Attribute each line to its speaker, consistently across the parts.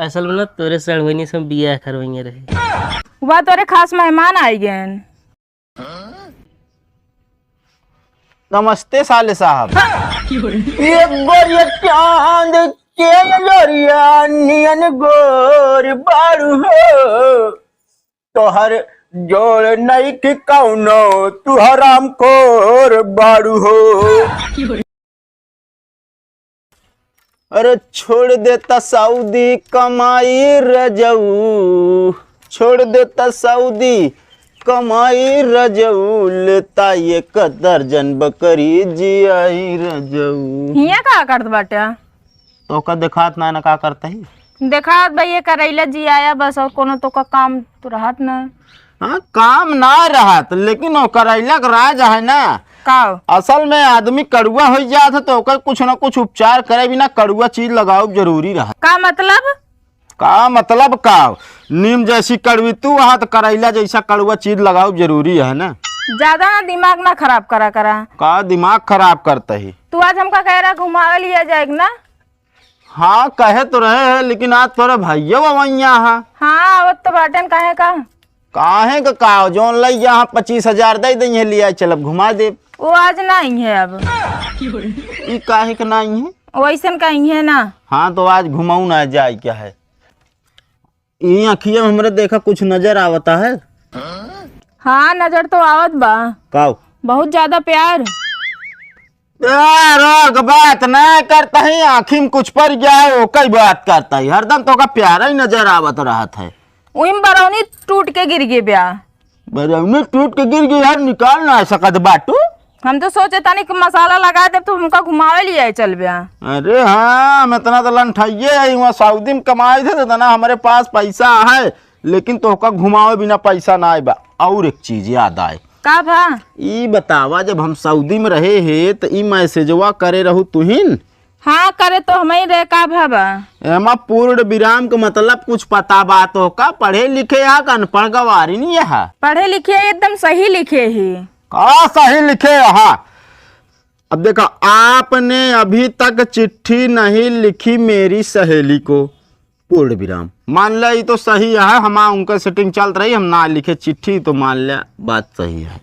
Speaker 1: असल में ना तोरे सड़वनी से बिया करवाइए रहे।
Speaker 2: वह तोरे खास मेहमान आई गए।
Speaker 3: नमस्ते साले साहब। चांद के लोरिया नियन गोर बारू हो तोहर जोड़ नहीं कि कौनो तू हराम खोर बारू हो। अरे छोड़ देता सऊदी कमाई रजऊ, छोड़ देता सऊदी कमाई रजऊ, लेता ये दर्जन बकरी जियाई रजऊ।
Speaker 2: हिया का करत बाटे?
Speaker 3: तो का देखात ना का करता ही
Speaker 2: देखात भाई ये करैला जी आया बस, और कोनो तो का काम तो रहत ना।
Speaker 3: हाँ काम ना रहत, लेकिन वो करैला का राज है ना
Speaker 2: का
Speaker 3: असल में आदमी कड़ुआ हो जात है तो ओकर कुछ ना कुछ उपचार करे बिना कड़ुआ चीज लगाओ जरूरी रहा।
Speaker 2: का मतलब?
Speaker 3: का मतलब का नीम जैसी कड़वी तू वहाँ तो करैला जैसा कड़ुआ चीज लगाओ जरूरी है ना।
Speaker 2: ज्यादा ना दिमाग ना खराब करा
Speaker 3: का दिमाग खराब करता ही
Speaker 2: तू। आज हमका कह रहा घुमावे लिया जाएगा ना?
Speaker 3: हाँ कहे तो रहे है, लेकिन आज तोरे भैया वैया
Speaker 2: हाँ वो तो बाटन काहे
Speaker 3: काहे का जोन लई यहाँ 25,000 दे दे लिया चलब घुमा दे।
Speaker 2: वो आज नहीं है अब।
Speaker 3: ई काहे का नहीं है?
Speaker 2: वैसन कहीं है ना।
Speaker 3: हाँ तो आज घुमाऊ ना जाए क्या है? ई अखिया में हमरे देखा कुछ नजर आवता है।
Speaker 2: हाँ नजर तो आवत बा।
Speaker 3: काऊ
Speaker 2: बहुत ज्यादा प्यार।
Speaker 3: रोग बात ना करता है, आँखी में कुछ पड़ गया है वो कई बात करता है, हरदम तो का प्यारा ही नजर आवत रहत है।
Speaker 2: उइम बरौनी टूट के गिर गई ब्या।
Speaker 3: बरौनी टूट के गिर गई यार, निकाल ना सकत बाटू।
Speaker 2: हम तो सोचे तानी कि मसाला लगा दे तो हमका घुमावे लिया चल ब्या।
Speaker 3: अरे हाँ हम इतना तो लंठाइए है, वहाँ सऊदी में कमाए थे तो ना हमारे पास पैसा है, लेकिन तो का घुमावे बिना पैसा ना आए बा। और एक चीज याद आए
Speaker 2: का भा?
Speaker 3: ई बतावा जब हम सऊदी में रहे है तो ई मैसेजवा करे रहू तुहिन?
Speaker 2: हाँ करे तो हम ही रहे का भाबा।
Speaker 3: एमा पूर्ण विराम का मतलब कुछ पता बात हो का? पढ़े लिखे या का अनपढ़ गवारी नहीं है?
Speaker 2: पढ़े लिखे एकदम सही लिखे ही।
Speaker 3: का सही लिखे हाँ। अब देखो आपने अभी तक चिट्ठी नहीं लिखी मेरी सहेली को, पूर्ण विराम। मान लिया ये तो सही है, हम उनका सेटिंग चल रही, हम ना लिखे चिट्ठी तो मान लिया बात सही है।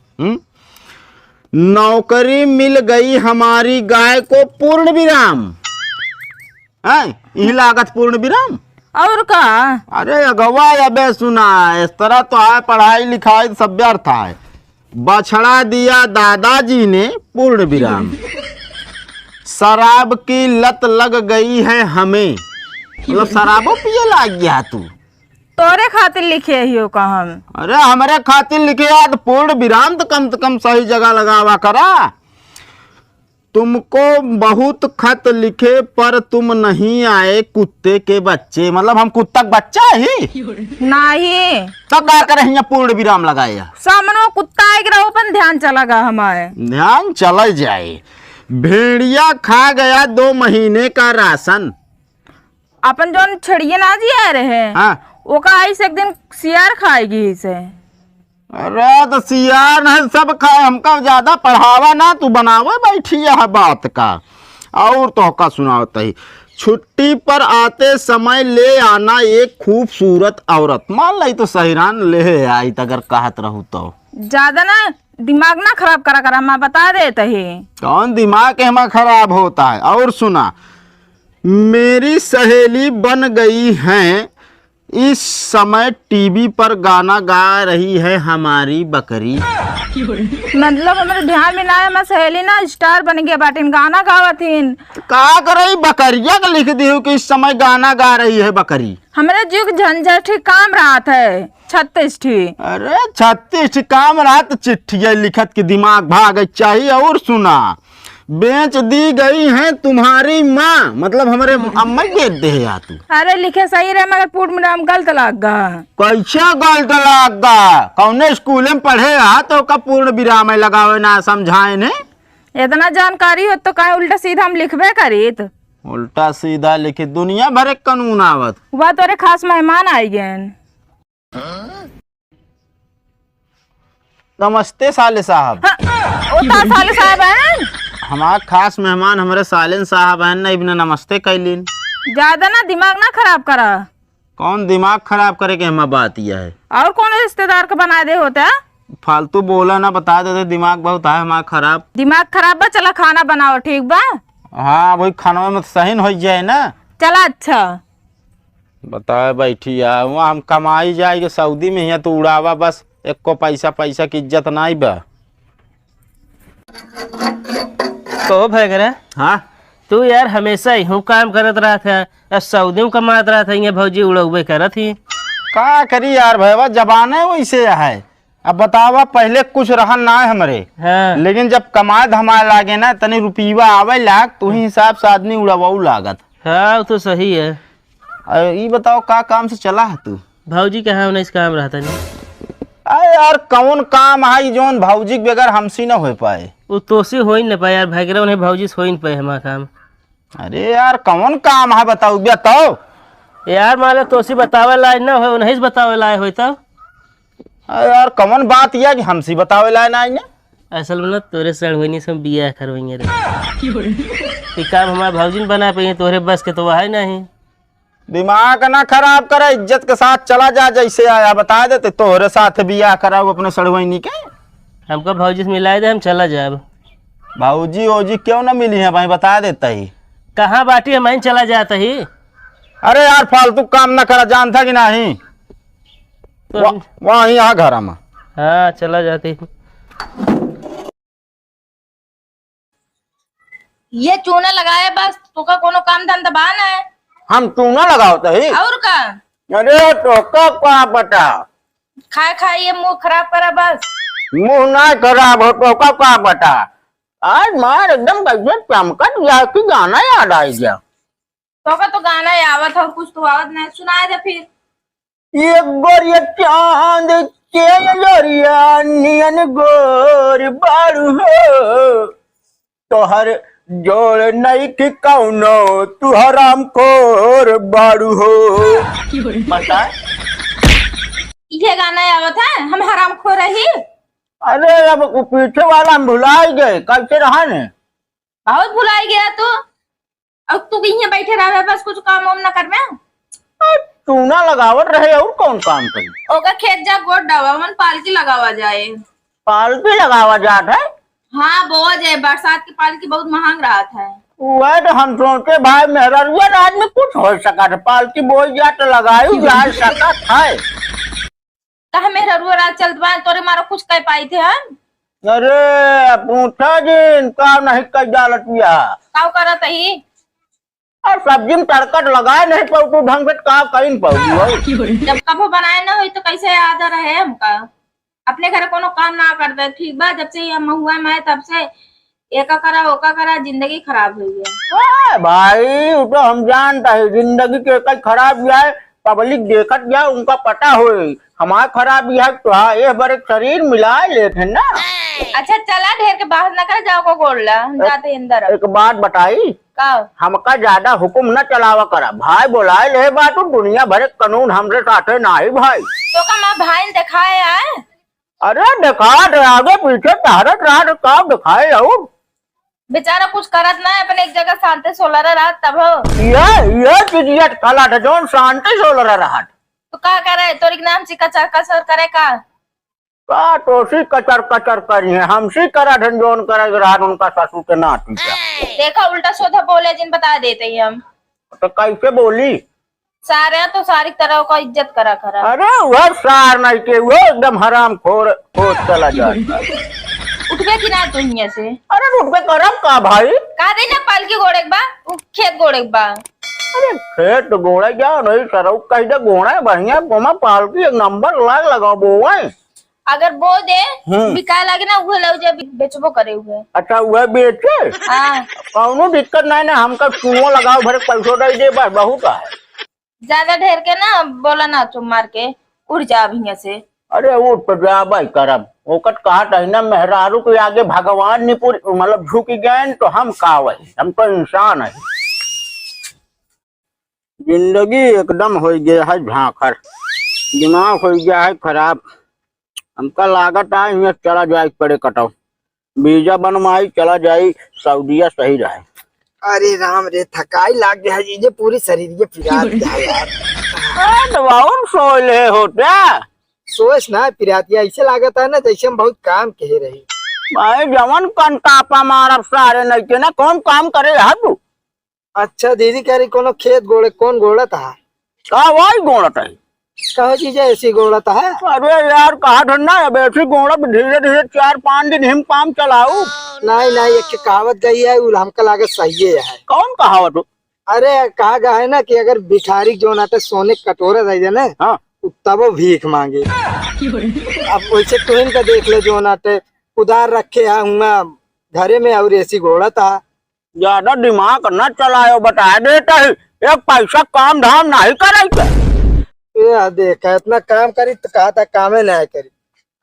Speaker 3: नौकरी मिल गई हमारी गाय को, पूर्ण विराम। यही लागत पूर्ण विराम।
Speaker 2: और का?
Speaker 3: अरे अगवा अबे सुना, इस तरह तो है पढ़ाई लिखाई सब व्यर्थ है। बछड़ा दिया दादाजी ने, पूर्ण विराम। शराब की लत लग गई है हमें, मतलब शराबो पिए लग गया तू।
Speaker 2: तोरे खातिर लिखे ही हो का हम?
Speaker 3: अरे हमारे खातिर लिखे यार तो पूर्ण विराम तो कम से कम सही जगह लगावा करा। तुमको बहुत खत लिखे पर तुम नहीं आए कुत्ते के बच्चे, मतलब हम कुत्ता का बच्चा ही
Speaker 2: नहीं
Speaker 3: तब क्या करे यहाँ पूर्ण विराम लगाया।
Speaker 2: सामने कुत्ता आएगा रहो पर ध्यान चलागा हमारे।
Speaker 3: ध्यान चला जाए। भेड़िया खा गया 2 महीने का राशन।
Speaker 2: अपन जो छड़िए ना जी आ रहे
Speaker 3: हाँ
Speaker 2: वो का आई से एक दिन सियार खाएगी इसे।
Speaker 3: अरे तो सियार नहीं सब खाए, हमका ज्यादा पढ़ावा ना, तू बनावे बैठी है बात का। और तो का सुनावता ही, छुट्टी पर आते समय ले आना एक खूबसूरत औरत। मान ली तो सहीरान ले आई अगर कहत रहू तो।
Speaker 2: ज्यादा ना दिमाग ना खराब करा मैं बता देता ही।
Speaker 3: कौन दिमाग हमारा खराब होता है? और सुना, मेरी सहेली बन गई हैं, इस समय टीवी पर गाना गा रही है हमारी बकरी।
Speaker 2: मतलब हमारे ध्यान में ना है, मैं सहेली ना स्टार बन गया बाटिन गाना गावतीन।
Speaker 3: का कर रही बकरिया का लिख दी हो कि इस समय गाना गा रही है बकरी।
Speaker 2: हमारे जुग झंझट काम रहा था 36 ठी।
Speaker 3: अरे 36 काम रहा तो चिट्ठिया लिखत के दिमाग भाग चाहिए। और सुना, बेच दी गई है तुम्हारी माँ, मतलब हमारे अम्मा बेच दे या तू।
Speaker 2: अरे लिखे सही रहे मगर पूर्ण विराम गलत लग गा।
Speaker 3: कैसा गलत लग गा? कौने स्कूल में पढ़े हा तो का पूर्ण विराम लगावे ना समझाए ने?
Speaker 2: इतना जानकारी हो तो कहीं उल्टा सीधा हम लिखबे करीत।
Speaker 3: उल्टा सीधा लिखे दुनिया भरे कानून आवत।
Speaker 2: वह तोरे खास मेहमान आई गए।
Speaker 3: नमस्ते साले साहब।
Speaker 2: साले साहब हैं?
Speaker 3: हमारा खास मेहमान हमारे सालिन साहब हैं ना, इब्न नमस्ते कैलीन।
Speaker 2: ज्यादा ना दिमाग ना खराब करा।
Speaker 3: कौन दिमाग खराब करे के हमारा बात यह है।
Speaker 2: और कौन रिश्तेदार को बना दे होता है?
Speaker 3: फालतू बोला ना, बता देते दिमाग बहुत है हमारा खराब।
Speaker 2: दिमाग खराब बा, चला खाना बनाओ ठीक बा।
Speaker 3: हाँ वही खाना में सही हो जाए ना।
Speaker 2: चला अच्छा
Speaker 3: बताए बैठी यार, वहाँ हम कमाई जाएगी सऊदी में, यहाँ तो उड़ावा बस, एक को पैसा पैसा की इज्जत नहीं बा।
Speaker 1: तो भैगरा
Speaker 3: हाँ
Speaker 1: तू यार हमेशा यूं काम करत रहा था, अब सऊदी में कमात रहा था, ये भौजी उड़ौबे करत ही।
Speaker 3: का करी यार भैया, जबाने वैसे है। अब बतावा पहले कुछ रहन ना है हमरे,
Speaker 1: हाँ
Speaker 3: लेकिन जब कमाए धमाए लागे ना तनी रुपीवा आवे लाग तो ही हिसाब से आदमी उड़ाऊ लागत।
Speaker 1: हाँ वो तो सही है।
Speaker 3: ये बताओ का काम से चला है तू?
Speaker 1: भौजी कहाँ होना इस काम रहता नहीं।
Speaker 3: अरे यार कौन काम है जोन भौजी के बगैर हमसे न हो पाए?
Speaker 1: वो तो से हो ही न पाए यार, भैगरा उन्हें भौजी से हो ही न पाए हमारा काम।
Speaker 3: अरे यार कौन काम है बताओ बताओ
Speaker 1: यार मान लो तो से बतावे लायक ना हो, नहीं से बतावे लायक हो तब।
Speaker 3: अरे यार कौन बात यह कि हमसे बतावे लाए ना आईने?
Speaker 1: असल में ना तोरे सड़वनी से बिया करवाइए रे। ये काम हमारा भौजी ने बना पाइए, तोरे बस के तो वह है नहीं।
Speaker 3: दिमाग ना खराब करे, इज्जत के साथ चला जा जैसे आया। बता देते तोहरे साथ बियाह कराओ अपने सड़वैनी के।
Speaker 1: हमको भौजी से मिला दे, हम चला जाए।
Speaker 3: भाऊजी ओजी क्यों ना मिली है भाई, बता देता ही।
Speaker 1: कहाँ बाटी हम ही चला जाता ही।
Speaker 3: अरे यार फालतू काम ना करा, जानता कि नहीं
Speaker 1: तो
Speaker 3: वहाँ यहाँ घर में।
Speaker 1: हाँ चला जाती।
Speaker 2: ये चूना लगाए बस, तो का कोनो काम धंधा बाना है?
Speaker 3: हम चूना लगाओ तो ही।
Speaker 2: और का?
Speaker 3: अरे तो का पता
Speaker 2: खाए खाए ये मुंह खराब करा बस।
Speaker 3: मुंह ना खराब हो तो का पता। आज मार एकदम कैसे चमकत गया कि गाना याद आ गया।
Speaker 2: तो का तो गाना ही आवत और कुछ तो आवत नहीं, सुनाए दे फिर।
Speaker 3: ये गोरिया चांद चेरिया नियन गोर बारू हो, तोहर जोड़ नहीं कि कौनो तू हराम खोर बारू हो। पता है?
Speaker 2: ये गाना ही आवत है, हम हराम खो रही।
Speaker 3: अरे अब पीछे वाला हम भुलाई गए, कैसे रहा ने?
Speaker 2: बहुत भुलाई गया तू। अब तू यहाँ बैठे रहे बस, कुछ काम वाम ना कर में।
Speaker 3: चूना लगावत रहे और कौन काम करी?
Speaker 2: ओका खेत जा गोट डावा मन पालकी लगावा जाए।
Speaker 3: पालकी लगावा जात है?
Speaker 2: हाँ बोआ जाए, बरसात की पालकी बहुत महंग रहा था।
Speaker 3: वह तो हम सोचे भाई मेरा राज में कुछ हो सका था, पालकी बोई जा तो लगाई जा सका था।
Speaker 2: कहा मेरा रात चलत बा, तोरे मारो कुछ कह पाई थे हम।
Speaker 3: अरे पूछा जी इनका नहीं कर डालत बिया
Speaker 2: काव करत ही।
Speaker 3: और सब्जी में तड़कट लगाए नहीं पाऊ तू ढंग से का कहीं पाऊ।
Speaker 2: जब कभो बनाए ना हुई तो कैसे याद रहे हमका? अपने घर कोनो काम ना करते ठीक बा, जब से हम हुआ मैं तब से एका करा ओका करा, जिंदगी खराब हुई है।
Speaker 3: भाई वो तो हम जानता है जिंदगी के कई खराब जाए, पब्लिक देखत जाए उनका पता हो। हमारा खराब भी है तो हाँ ये बार शरीर मिला लेते ना।
Speaker 2: अच्छा चला ढेर के बाहर न कर जाओ को गोड़ला, हम जाते अंदर।
Speaker 3: एक बात बताई,
Speaker 2: का
Speaker 3: हमका ज्यादा हुक्म न चलावा करा भाई, बोलाए ले बात दुनिया भर के कानून हमरे साथे नहीं भाई।
Speaker 2: तो का माँ भाई दिखाए आए?
Speaker 3: अरे दिखा दे आगे पीछे टहरत रहा तो कब दिखाए और
Speaker 2: बेचारा कुछ करत ना, अपने एक जगह शांति सोलर रात तब हो।
Speaker 3: ये चीजियत कला था जोन शांति सोलर रहा।
Speaker 2: तो का करे तोरी नाम से कचर कचर करे का?
Speaker 3: का तोसी कचर कचर करी है, हमसी करा जोन करे रहा उनका ससुर के नाती का।
Speaker 2: देखा उल्टा सोधा बोले जिन बता देते ही हम।
Speaker 3: तो कैसे बोली?
Speaker 2: सारे तो सारी तरह का इज्जत करा करा।
Speaker 3: अरे वह सार नहीं के वो एकदम हराम खोर चला जाता।
Speaker 2: उठबे कि ना तू यहाँ से?
Speaker 3: अरे उठ पे करब का भाई?
Speaker 2: का दे ना पालकी गोड़े बा, खेत गोड़े बा।
Speaker 3: अरे खेत गोड़ा जाओ नहीं सरऊ कह दे गोड़ा बढ़िया गोमा पालकी एक नंबर लाग लगाओ बोए।
Speaker 2: अगर बो दे बिकाए लगे ना उहे लो जे बेचबो करे हुए।
Speaker 3: अच्छा वह बेचे?
Speaker 2: हाँ
Speaker 3: कौनो दिक्कत नहीं ना, हमका चूहो लगाओ भरे पैसों दे दे बस बहुत है।
Speaker 2: ज्यादा ढेर के ना बोला ना, तुम मार के उड़ जा यहाँ से।
Speaker 3: अरे उठ तो जा भाई करब ओकट कहा ना मेहरारू के आगे भगवान निपुर मतलब झुक गए तो हम का वही, हम तो इंसान है। जिंदगी एकदम हो गया है झांखर, दिमाग हो गया है खराब। हमका लागत है यहाँ चला जाए पड़े कटाओ, वीजा बनवाई चला जाए सऊदीया सही रहे।
Speaker 4: अरे राम रे थकाई लाग गया है, ये पूरी शरीर ये पिरा दिया है यार।
Speaker 3: बहुत सोले होते
Speaker 4: सोच ना पिरातिया ऐसे लागत है ना जैसे हम बहुत काम कह रही।
Speaker 3: भाई जवन कंटापा मारब सारे नहीं के ना कौन काम करे है तू।
Speaker 4: अच्छा दीदी कह रही कोनो खेत गोड़े कौन गोड़त है?
Speaker 3: का वही गोड़त है।
Speaker 4: कहो जीजा ऐसी गोड़त है?
Speaker 3: अरे यार कहा ठंडा है बैठी गोड़ब धीरे धीरे 4-5 दिन हिम काम चलाऊ।
Speaker 4: नहीं नहीं एक कहावत गई है वो हमका लागत सही है।
Speaker 3: कौन कहावत?
Speaker 4: अरे कहा गया है ना कि अगर भिखारी जो नाटे सोने के कटोरे रह जाए ना
Speaker 3: हाँ
Speaker 4: तब वो भीख मांगे। अब वैसे तो इनका देख ले जो नाटे उधार रखे है हुआ घरे में और ऐसी घोड़ा था।
Speaker 3: ज्यादा दिमाग न चलायो बता देता है एक पैसा काम धाम नहीं करे।
Speaker 4: ये देखा इतना काम करी तो कहा था कामे नहीं करी।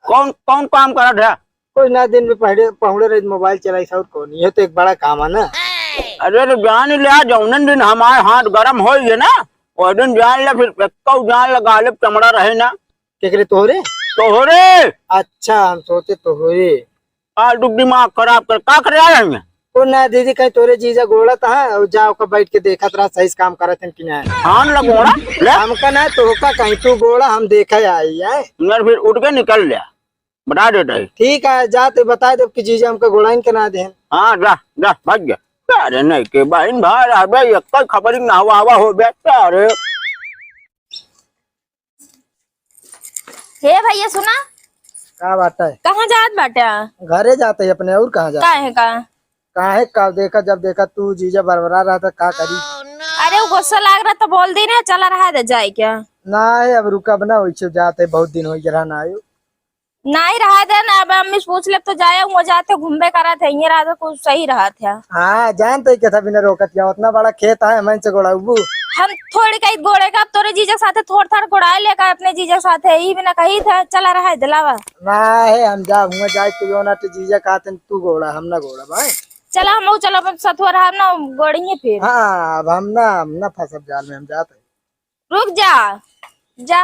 Speaker 3: कौन कौन काम करत है?
Speaker 4: कोई ना दिन में पहले पहुड़े रहे मोबाइल चलाई सब कौन ये तो एक बड़ा काम है ना।
Speaker 3: अरे तो जान लिया जौनन दिन हमारे हाथ गरम हो ना वो दिन जान ले फिर जान लगा ले चमड़ा रहे ना
Speaker 4: केकरे तोहरे
Speaker 3: तोहरे।
Speaker 4: अच्छा हम सोचे तोहरे
Speaker 3: फालतू दिमाग खराब कर का कर रहा है।
Speaker 4: को ना दीदी कहीं तोरे जीजा गोड़ा था और जाओ का बैठ के देखा रहा सही से काम करत हैं कि नहीं।
Speaker 3: हान लगोड़ा ले
Speaker 4: हमका ना तो का कहीं तू गोड़ा हम देखा आई है
Speaker 3: यार फिर उठ के निकल लिया बता देता है।
Speaker 4: ठीक है जा तो बता दो कि जीजा हमका गोड़ा के ना दे।
Speaker 3: हाँ जा जा भाग गया। अरे नहीं के बहन भाई अबे एक खबर ना हवा हो गया। अरे
Speaker 2: हे भैया सुना
Speaker 4: का बात है?
Speaker 2: कहाँ जात बाटे?
Speaker 4: घरे जाते है अपने और कहाँ जाते?
Speaker 2: का है
Speaker 4: का देखा जब देखा तू जीजा बरबरा रहा था का करी।
Speaker 2: अरे वो गुस्सा लग रहा तो बोल दी ना चला रहा है जाए क्या?
Speaker 4: ना है अब रुका बना वैसे जाते बहुत दिन हो गया ना आयो
Speaker 2: नहीं रहा था ना अब अम्मी से पूछ ले तो जाए वो जाते घूमबे करा थे ये रहा था कुछ सही रहा था।
Speaker 4: हाँ जानते क्या था बिना रोकत क्या उतना बड़ा खेत है मैं से गोड़ा उबू
Speaker 2: हम थोड़ी कहीं गोड़े का तोरे जीजा साथे थोड़ थोड़ गोड़ा लेकर अपने जीजा साथे ही बिना कही था चला रहा है दिलावा
Speaker 4: ना है हम जा हुआ जाए तो ना तो जीजा कहते तू गोड़ा हम ना गोड़ा भाई
Speaker 2: चला हम चलो सथुआ रहा ना गोड़ेंगे फिर।
Speaker 4: हाँ अब हम ना फंसब जाल में हम जाते।
Speaker 2: रुक जा